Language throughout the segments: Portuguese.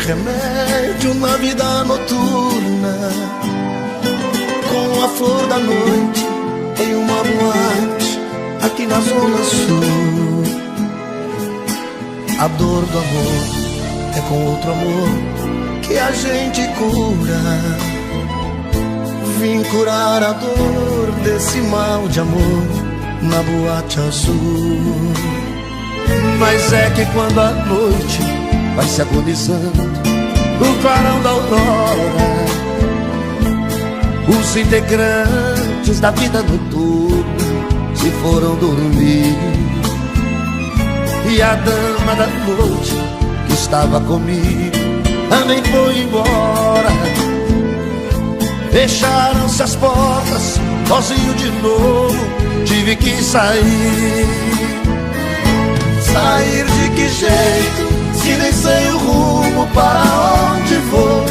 remédio na vida noturna. Com a flor da noite em uma boate aqui na Zona Sul. A dor do amor é com outro amor que a gente cura. Vim curar a dor desse mal de amor na boate azul. Mas é que quando a noite vai se agonizando no clarão da aurora, os integrantes da vida noturna se foram dormir. E a dama da noite que estava comigo também foi embora. Fecharam-se as portas, sozinho de novo tive que sair. Sair de que jeito, se nem sei o rumo para onde vou.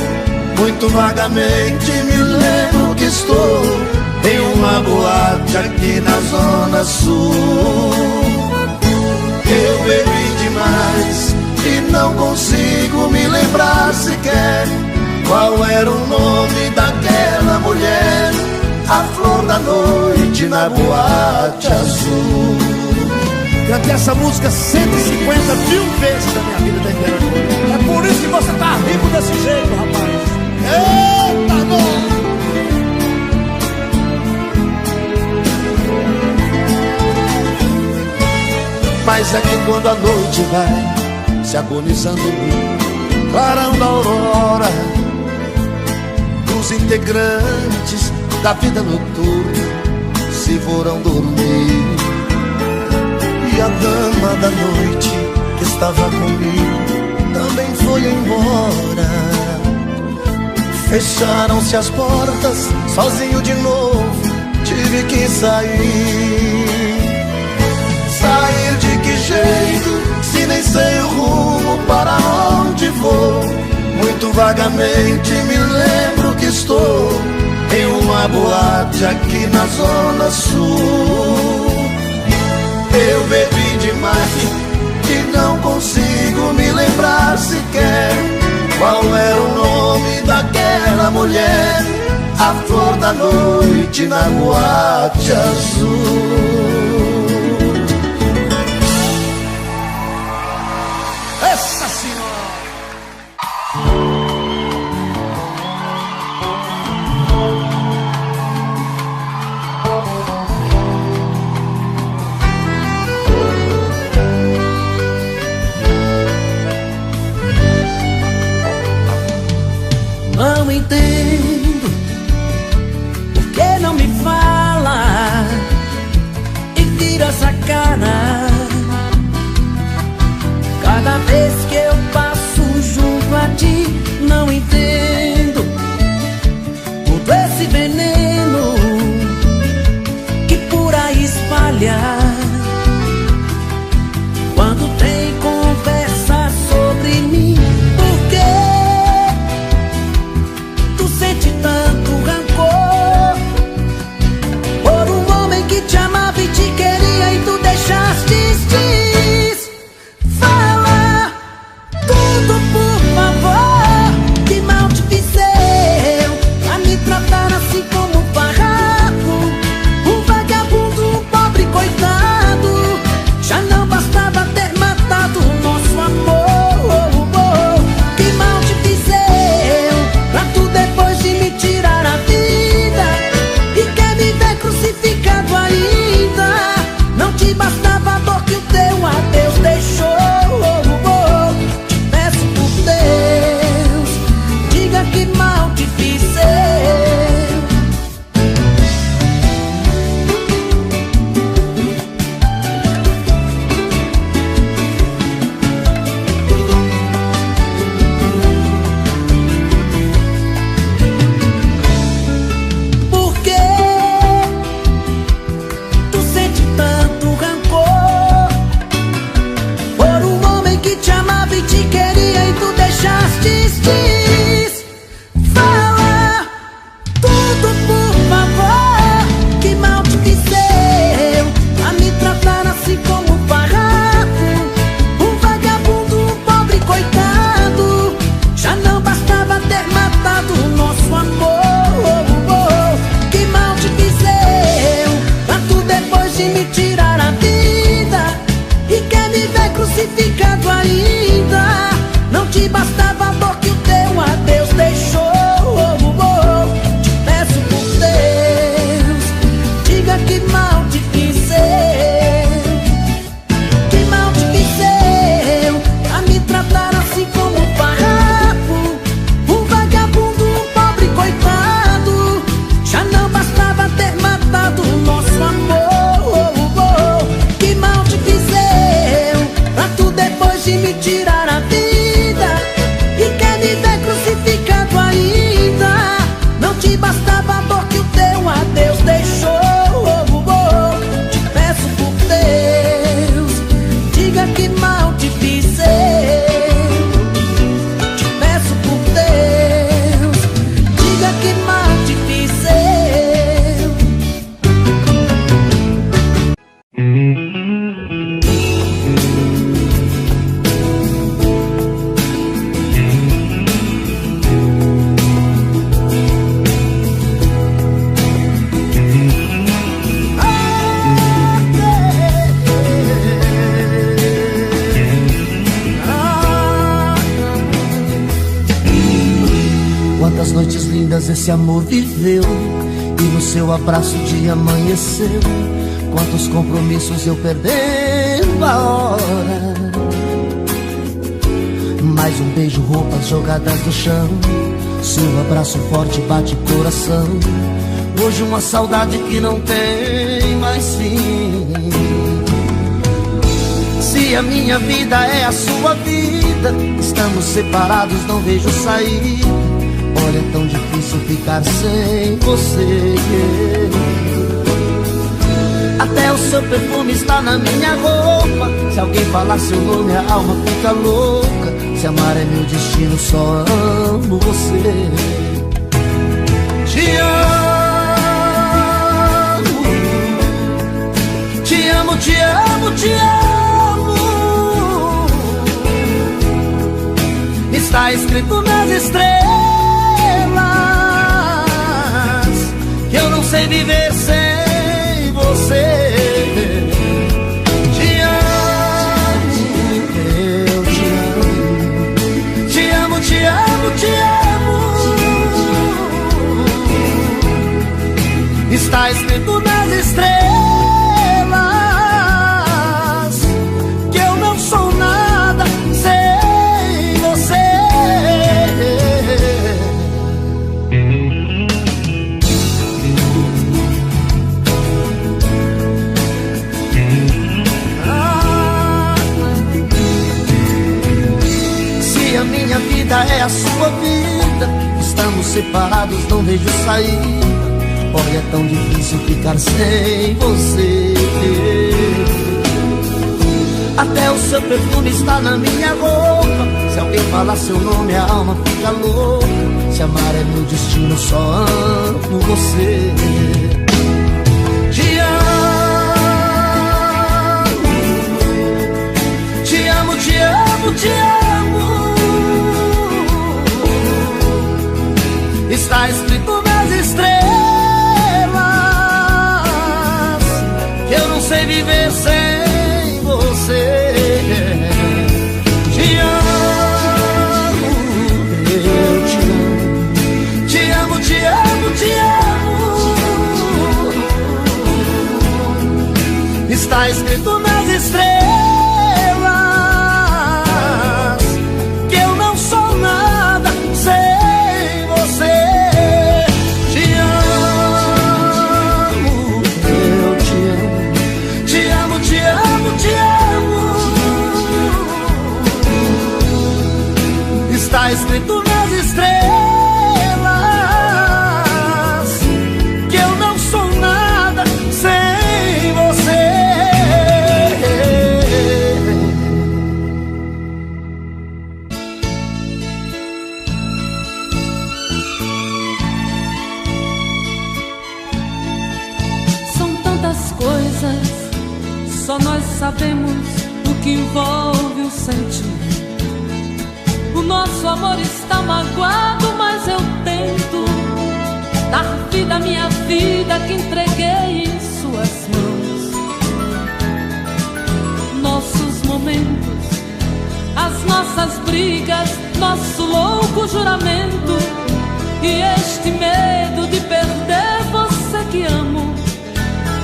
Muito vagamente me lembro que estou em uma boate aqui na Zona Sul. Eu bebi demais e não consigo me lembrar sequer qual era o nome daquela mulher, a flor da noite na boate azul. Cantei essa música 150 mil vezes na minha vida da inteira. É por isso que você tá rico desse jeito, rapaz. Eita, bom! Mas é que quando a noite vai se agonizando no clarão da aurora, os integrantes da vida noturna se foram dormir. E a dama da noite que estava comigo também foi embora. Fecharam-se as portas, sozinho de novo tive que sair. Sair de que jeito, se nem sei o rumo para onde vou. Muito vagamente me lembro que estou em uma boate aqui na Zona Sul. Eu bebi demais e não consigo me lembrar sequer qual era o nome daquela mulher, a flor da noite na boate azul. Essa senhora! Não entendo por que não me fala e vira essa cara. Cada vez que eu passo junto a ti, não entendo todo esse veneno que por aí espalha. Quando tem conversa sobre mim, por quê? Tu sente tanto rancor por um homem que te amava e te queria e tu deixaste ir. Já depois de me tirar a vida, e quer me ver crucificado ainda. Não te bastava a dor que o teu adeus deixou. Te peço por Deus, diga que mal te fiz eu. Te peço por Deus, diga que mal te fiz eu. Quantas noites lindas esse amor viveu, e no seu abraço o dia amanheceu. Quantos compromissos eu perdendo a hora. Mais um beijo, roupas jogadas no chão, seu abraço forte bate coração. Hoje uma saudade que não tem mais fim. Se a minha vida é a sua vida, estamos separados, não vejo saída. Olha, é tão difícil ficar sem você. Até o seu perfume está na minha roupa. Se alguém falar seu nome, a alma fica louca. Se amar é meu destino, só amo você. Te amo, te amo, te amo, te amo. Está escrito nas estrelas que eu não sei viver sem você. Te amo, eu te amo. Te amo, te amo, te amo. Está escrito nas estrelas que eu não sou nada sem você. A minha vida é a sua vida, estamos separados, não vejo saída. Olha, é tão difícil ficar sem você. Até o seu perfume está na minha roupa. Se alguém falar seu nome, a alma fica louca. Se amar é meu destino, só amo você. Te amo, te amo, te amo, te amo. Está escrito nas estrelas que eu não sei viver sem você. Te amo, eu te amo. Te amo, te amo, te amo. Está escrito nas estrelas que eu não sou nada sem você. Te amo, eu te amo. Te amo, te amo, te amo. Está escrito nas estrelas que eu não sou nada sem você. Coisas, só nós sabemos o que envolve o sentir. O nosso amor está magoado, mas eu tento dar vida à minha vida que entreguei em suas mãos. Nossos momentos, as nossas brigas, nosso louco juramento e este medo de perder você que amo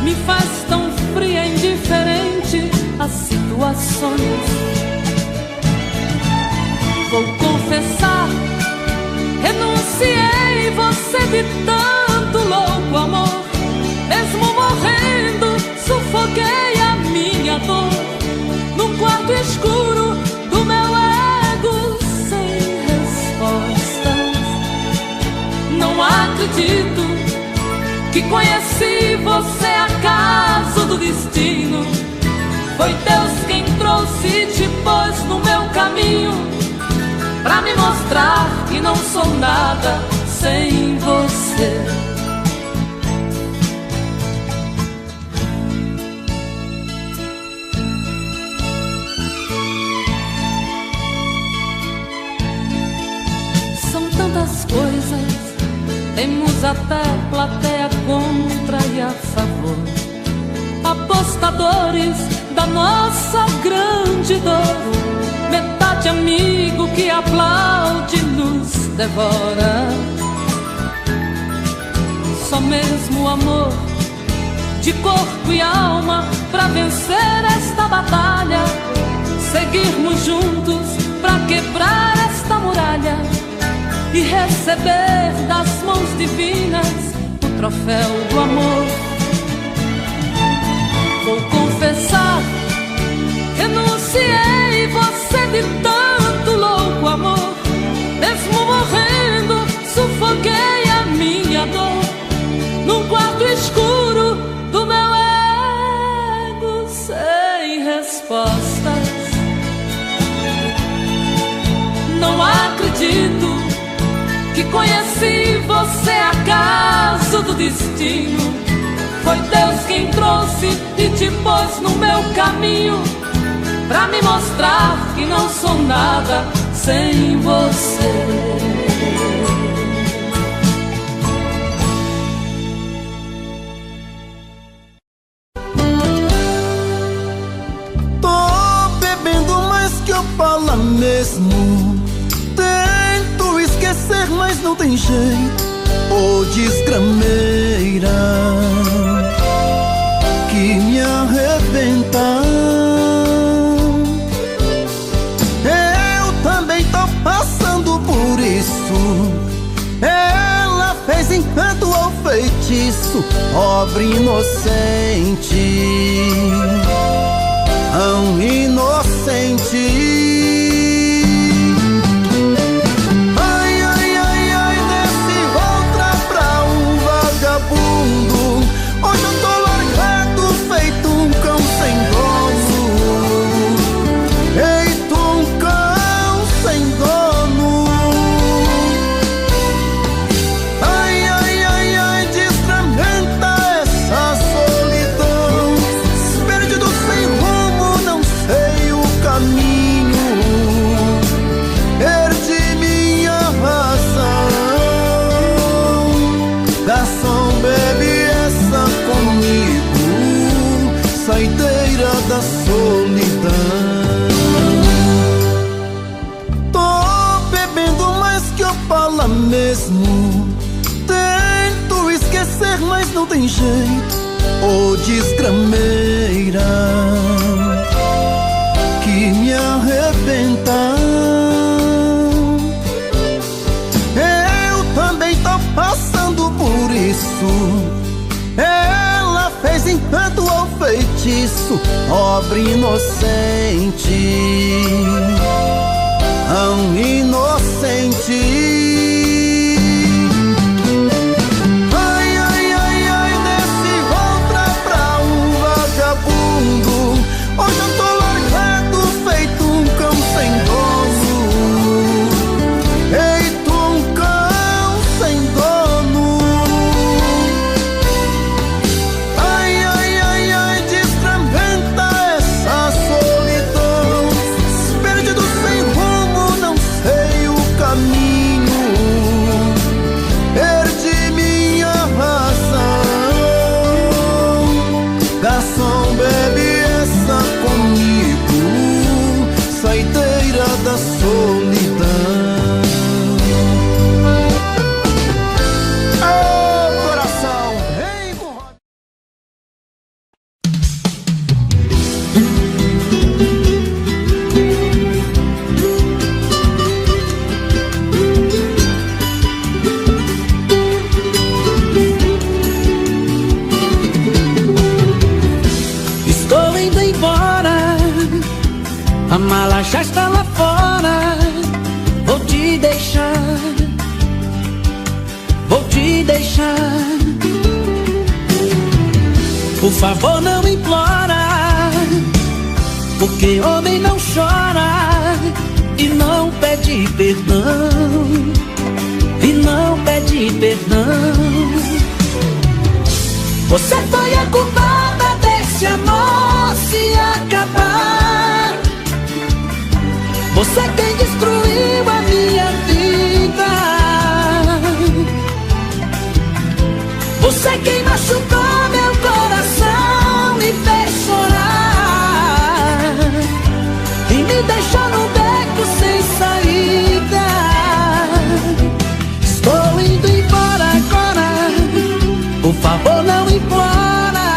me faz tão fria e indiferente às situações. Vou confessar, renunciei você de tanto louco amor. Mesmo morrendo, sufoquei a minha dor num quarto escuro do pôs no meu caminho pra me mostrar que não sou nada sem você. São tantas coisas, temos até plateia contra e a favor, apostadores da nossa grande dor, metade amigo que aplaude nos devora. Só mesmo amor de corpo e alma pra vencer esta batalha, seguirmos juntos pra quebrar esta muralha e receber das mãos divinas o troféu do amor. Vou confessar, renunciei você de tanto louco amor. Mesmo morrendo, sufoquei a minha dor num quarto escuro do meu ego sem respostas. Não acredito que conheci você acaso do destino. Foi Deus quem trouxe e te pôs no meu caminho pra me mostrar que não sou nada sem você. Tô bebendo mais que eu falo mesmo. Tento esquecer, mas não tem jeito. Ô desgrameira que me arrebenta. Eu também tô passando por isso. Ela fez encanto ou feitiço, pobre inocente, tão inocente. Hoje eu tô largado, feito um cão sem dono. Feito um cão sem dono. Ai, ai, ai, ai, desgramenta essa solidão. Perdido sem rumo, não sei o caminho. Perdi minha razão. Garçom, bebe essa comigo, saideira da solidão. Tô bebendo mais que eu falo mesmo. Tento esquecer, mas não tem jeito. Ô desgrameira que me arrebenta. Eu também tô passando por isso. Ela fez encanto ou feitiço, pobre inocente, tão inocente. Ai, ai, ai, ai, desce outra pra um vagabundo. Hoje eu tô largado, feito um cão sem dono. Feito um cão sem dono. Ai, ai, ai, ai, desgramenta essa solidão. Perdido sem rumo, não sei o caminho. Perdi minha razão. Garçom, bebe essa comigo, saideira da solidão. Ô coração, vem com roda. Estou indo embora, a mala já está lá fora. Vou te deixar, vou te deixar. Por favor, não implora, Porque homem não chora e não pede perdão, e não pede perdão. Você foi a culpada desse amor se acabar. Você quem destruiu a minha vida. Você quem machucou meu coração, me fez chorar e me deixou num beco sem saída. Estou indo embora agora, por favor não implora,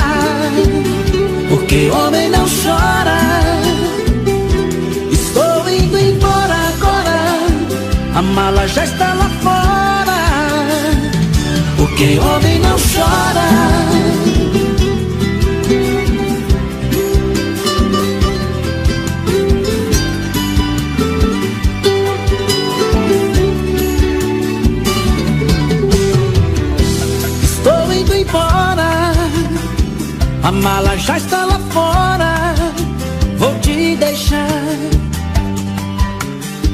porque homem não chora. Estou indo embora agora, a mala já está lá fora, porque homem não chora. Estou indo embora, a mala já está lá fora. Vou te deixar,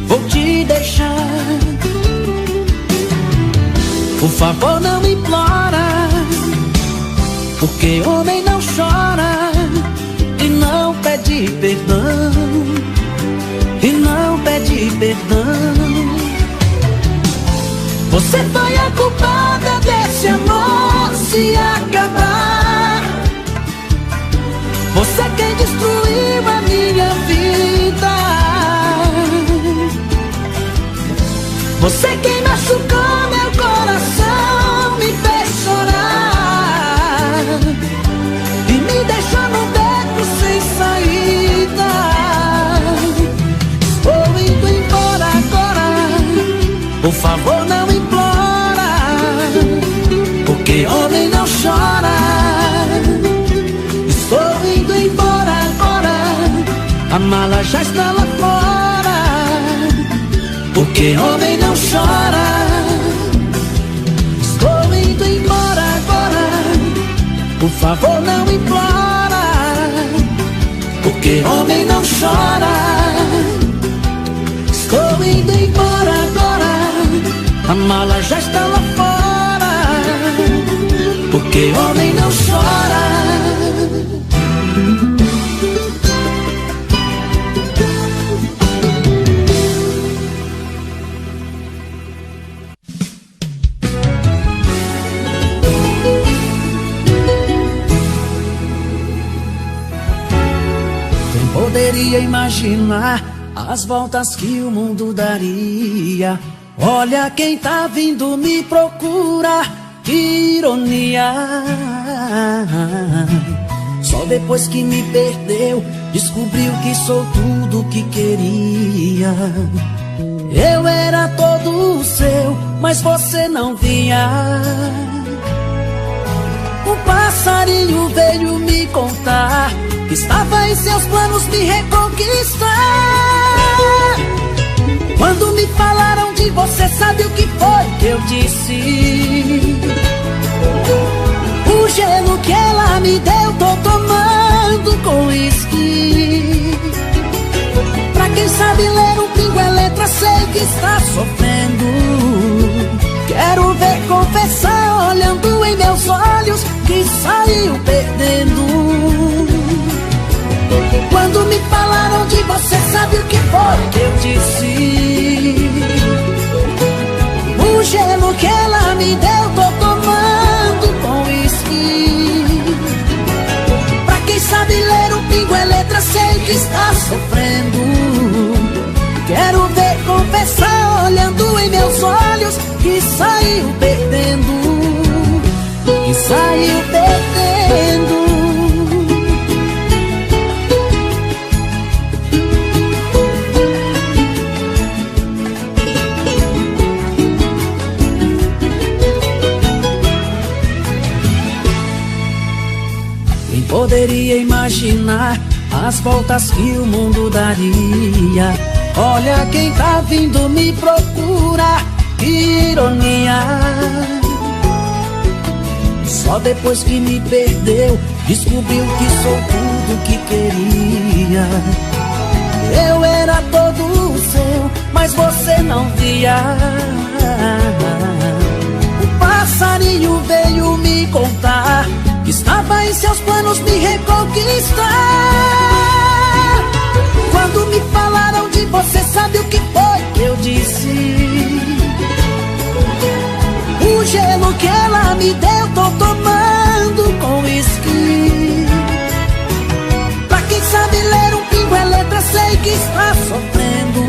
vou te deixar. Por favor não implora, porque homem não chora e não pede perdão, e não pede perdão. Você foi a culpada desse amor se acabar. Você quem destruiu a minha vida. Você quem machucou meu coração, me fez chorar e me deixou num beco sem saída. Estou indo embora agora, por favor não implora, porque homem não chora. Estou indo embora agora, a mala já está lá fora, porque homem não chora. Estou indo embora agora, por favor não implora, porque homem não chora. Estou indo embora agora, a mala já está lá fora, porque homem não chora. Poderia imaginar as voltas que o mundo daria. Olha quem tá vindo me procurar, que ironia. Só depois que me perdeu, descobriu que sou tudo que queria. Eu era todo seu, mas você não via. Um passarinho veio me contar que estava em seus planos me reconquistar. Quando me falaram de você, sabe o que foi que eu disse? O gelo que ela me deu, tô tomando com uísque. Pra quem sabe ler um pingo é letra, sei que está sofrendo. Quero ver confessar, olhando em meus olhos, que saiu perdendo. Quando me falaram de você, sabe o que foi que eu disse? O gelo que ela me deu, tô tomando com uísque. Pra quem sabe ler um pingo é letra, sei que está sofrendo. Quero ver confessar, olhando em meus olhos, que saiu perdendo, que saiu perdendo. Poderia imaginar as voltas que o mundo daria. Olha quem tá vindo me procurar, que ironia. Só depois que me perdeu, descobriu que sou tudo tudo que queria. Eu era todo seu, mas você não via. O passarinho veio me contar que estava em seus planos me reconquistar. Quando me falaram de você, sabe o que foi que eu disse? O gelo que ela me deu, tô tomando com uísque. Pra quem sabe ler um pingo é letra, sei que está sofrendo.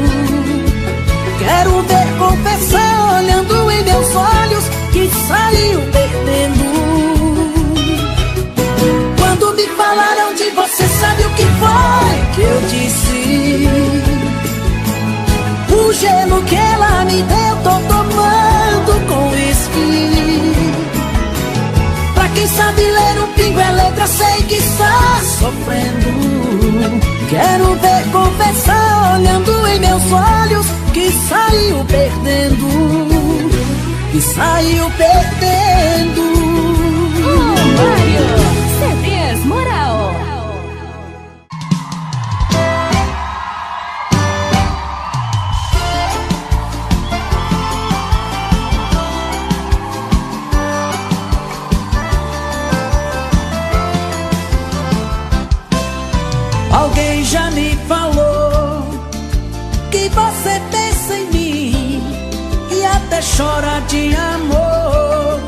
Quero ver confessar olhando em meus olhos que saiu perdendo. Quando me falaram de você, sabe o que foi que eu disse? O gelo que ela me deu, tô tomando com uísque. Pra quem sabe ler um pingo é letra, sei que está sofrendo. Quero ver confessar olhando em meus olhos que saiu perdendo. Que saiu perdendo. Mário, CDs Moral. Alguém já me falou que você pensa em mim e até chora de amor,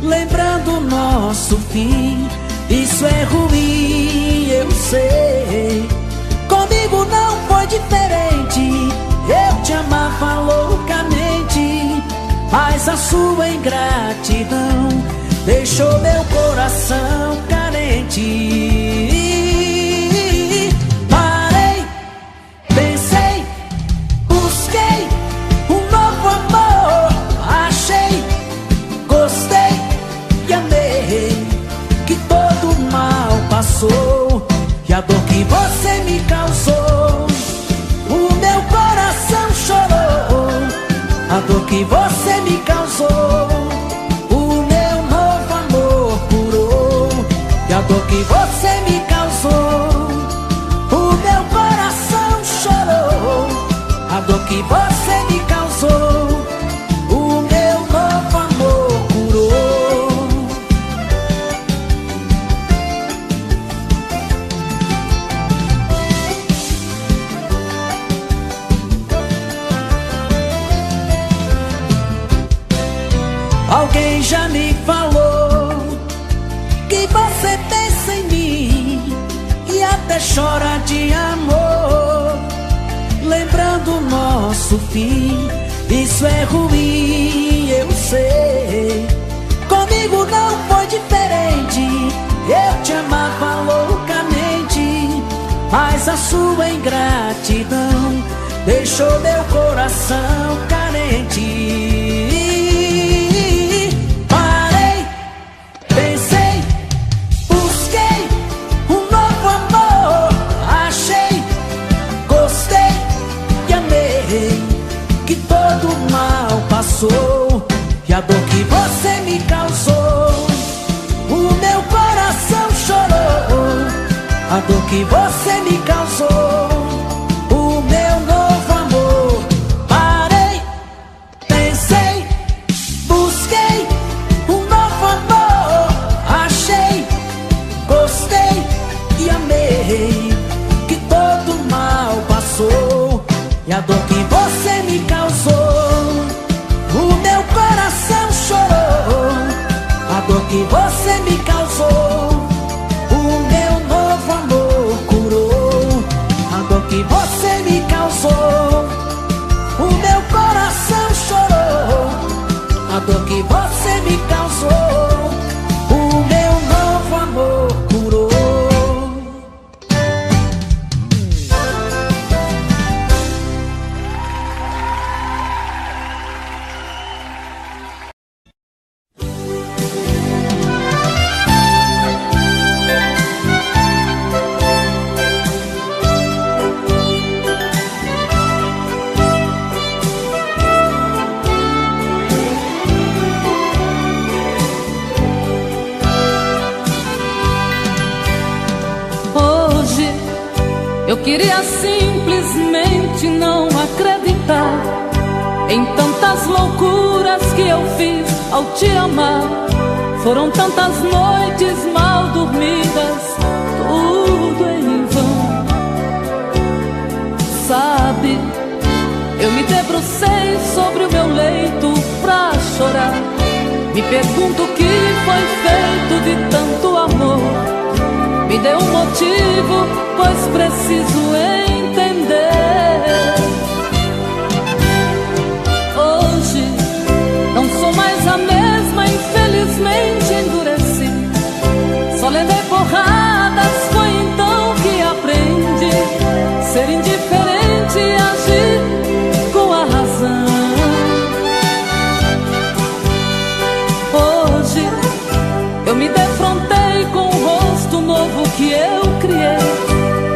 lembrando o nosso fim. Isso é ruim, eu sei. Comigo não foi diferente. Eu te amava loucamente, mas a sua ingratidão deixou meu coração carente. E a dor que você me causou, o meu coração chorou. A dor que você me causou, o meu novo amor curou. E a dor que você me causou, o meu coração chorou. A dor que você me causou, o meu novo amor curou. Alguém já me falou que você pensa em mim e até chora de amor, lembrando o nosso fim. Isso é ruim, eu sei. Comigo não foi diferente. Eu te amava loucamente, mas a sua ingratidão deixou meu coração carente. E a dor que você me causou, o meu coração chorou. A dor que você me causou, o meu novo amor. Parei, pensei, busquei um novo amor. Achei, gostei e amei, que todo mal passou. E a dor que você me causou, o meu coração chorou. A dor que você me causou, o meu novo amor curou. A dor que você me causou, o meu coração chorou. A dor que você me causou, o meu novo amor curou. queria simplesmente não acreditar em tantas loucuras que eu fiz ao te amar. Foram tantas noites mal dormidas, tudo em vão. Sabe, eu me debrucei sobre o meu leito pra chorar. Me pergunto o que foi feito de tanto amor. Me dê um motivo, pois preciso entender. Hoje não sou mais a mesma, infelizmente endureci. Só levei porradas, foi então que aprendi ser indiferente e agir com a razão. Hoje eu me defrontei com o rosto novo que eu criei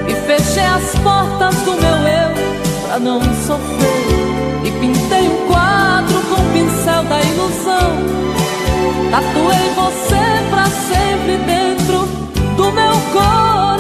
e fechei as portas do meu eu pra não sofrer. E pintei um quadro com o pincel da ilusão. Tatuei você pra sempre dentro do meu corpo.